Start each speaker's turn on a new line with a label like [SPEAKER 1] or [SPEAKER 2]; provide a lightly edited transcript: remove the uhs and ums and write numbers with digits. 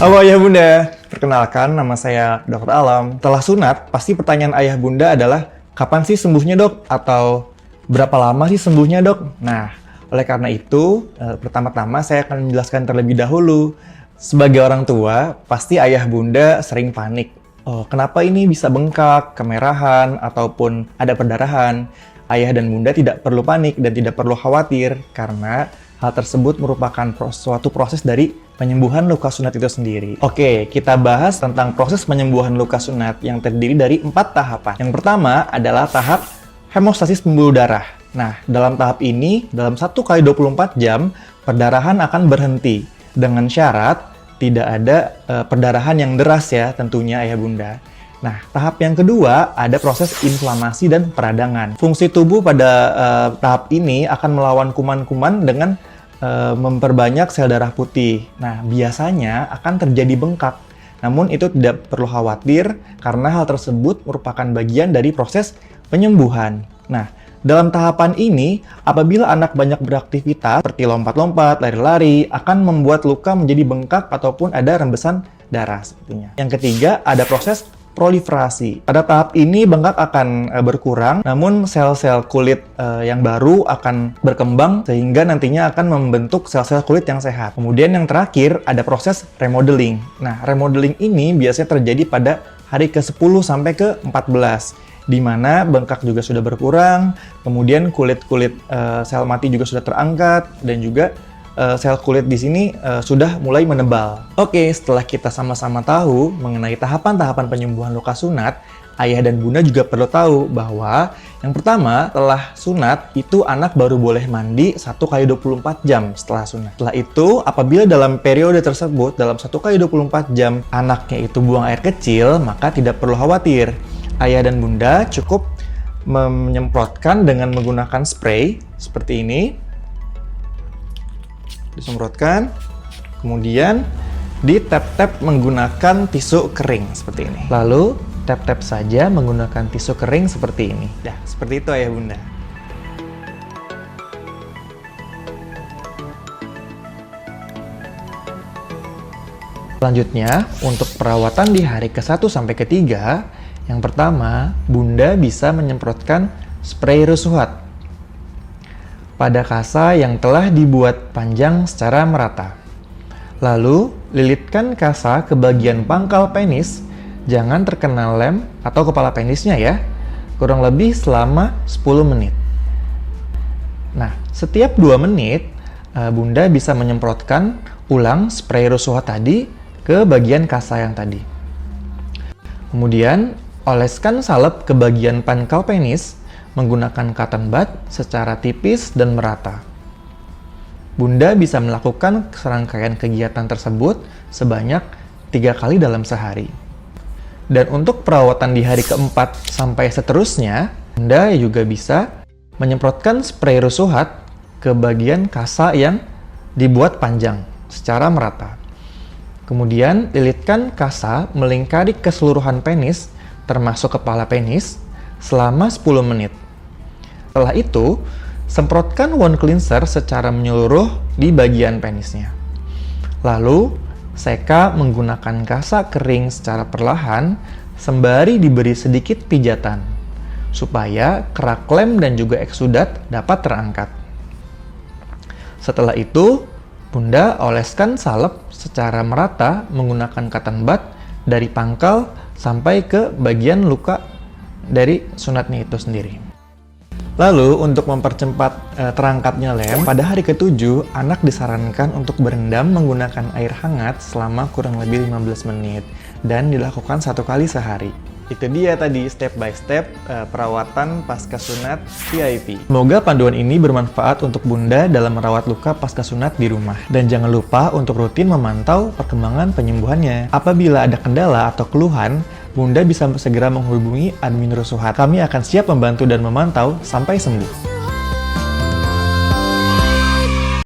[SPEAKER 1] Halo ayah bunda, perkenalkan nama saya Dr. Alam. Setelah sunat, pasti pertanyaan ayah bunda adalah kapan sih sembuhnya dok? Atau berapa lama sih sembuhnya dok? Nah, oleh karena itu, pertama-tama saya akan menjelaskan terlebih dahulu. Sebagai orang tua, pasti ayah bunda sering panik. Oh, kenapa ini bisa bengkak, kemerahan, ataupun ada perdarahan? Ayah dan bunda tidak perlu panik dan tidak perlu khawatir, karena hal tersebut merupakan suatu proses dari penyembuhan luka sunat itu sendiri. Oke, kita bahas tentang proses penyembuhan luka sunat yang terdiri dari 4 tahapan. Yang pertama adalah tahap hemostasis pembuluh darah. Nah, dalam tahap ini, dalam 1 kali 24 jam, perdarahan akan berhenti. Dengan syarat, tidak ada perdarahan yang deras ya, tentunya ayah bunda. Nah, tahap yang kedua ada proses inflamasi dan peradangan. Fungsi tubuh pada tahap ini akan melawan kuman-kuman dengan memperbanyak sel darah putih. Nah, biasanya akan terjadi bengkak. Namun itu tidak perlu khawatir karena hal tersebut merupakan bagian dari proses penyembuhan. Nah, dalam tahapan ini, apabila anak banyak beraktivitas seperti lompat-lompat, lari-lari, akan membuat luka menjadi bengkak ataupun ada rembesan darah sepertinya. Yang ketiga, ada proses proliferasi. Pada tahap ini bengkak akan berkurang, namun sel-sel kulit yang baru akan berkembang sehingga nantinya akan membentuk sel-sel kulit yang sehat. Kemudian yang terakhir ada proses remodeling. Nah, remodeling ini biasanya terjadi pada hari ke-10 sampai ke-14. Di mana bengkak juga sudah berkurang, kemudian kulit-kulit sel mati juga sudah terangkat, dan juga sel kulit di sini sudah mulai menebal. Oke, setelah kita sama-sama tahu mengenai tahapan-tahapan penyembuhan luka sunat, ayah dan bunda juga perlu tahu bahwa yang pertama, setelah sunat, itu anak baru boleh mandi 1 kali 24 jam setelah sunat. Setelah itu, apabila dalam periode tersebut, dalam 1 kali 24 jam, anaknya itu buang air kecil, maka tidak perlu khawatir. Ayah dan bunda cukup menyemprotkan dengan menggunakan spray seperti ini. Disemprotkan, kemudian ditap-tap menggunakan tisu kering seperti ini. Lalu tap-tap saja menggunakan tisu kering seperti ini. Nah, seperti itu ayah bunda. Selanjutnya, untuk perawatan di hari ke-1 sampai ke-3, yang pertama, bunda bisa menyemprotkan spray rusuhat pada kasa yang telah dibuat panjang secara merata. Lalu, lilitkan kasa ke bagian pangkal penis, jangan terkena lem atau kepala penisnya ya, kurang lebih selama 10 menit. Nah, setiap 2 menit, bunda bisa menyemprotkan ulang spray rusuhat tadi ke bagian kasa yang tadi. Kemudian, oleskan salep ke bagian pangkal penis menggunakan cotton bud secara tipis dan merata. Bunda bisa melakukan serangkaian kegiatan tersebut sebanyak 3 kali dalam sehari. Dan untuk perawatan di hari ke-4 sampai seterusnya, bunda juga bisa menyemprotkan spray rusuhat ke bagian kasa yang dibuat panjang secara merata. Kemudian, lilitkan kasa melingkari keseluruhan penis, termasuk kepala penis, selama 10 menit. Setelah itu, semprotkan wound cleanser secara menyeluruh di bagian penisnya. Lalu, seka menggunakan kasa kering secara perlahan sembari diberi sedikit pijatan, supaya kerak lem dan juga eksudat dapat terangkat. Setelah itu, bunda oleskan salep secara merata menggunakan cotton bud dari pangkal sampai ke bagian luka dari sunatnya itu sendiri. Lalu, untuk mempercepat terangkatnya lem, pada hari ke-7, anak disarankan untuk berendam menggunakan air hangat selama kurang lebih 15 menit dan dilakukan 1 kali sehari. Itu dia tadi step by step perawatan pasca sunat VIP. Semoga panduan ini bermanfaat untuk bunda dalam merawat luka pasca sunat di rumah. Dan jangan lupa untuk rutin memantau perkembangan penyembuhannya. Apabila ada kendala atau keluhan, bunda bisa segera menghubungi admin rusuhat. Kami akan siap membantu dan memantau sampai sembuh.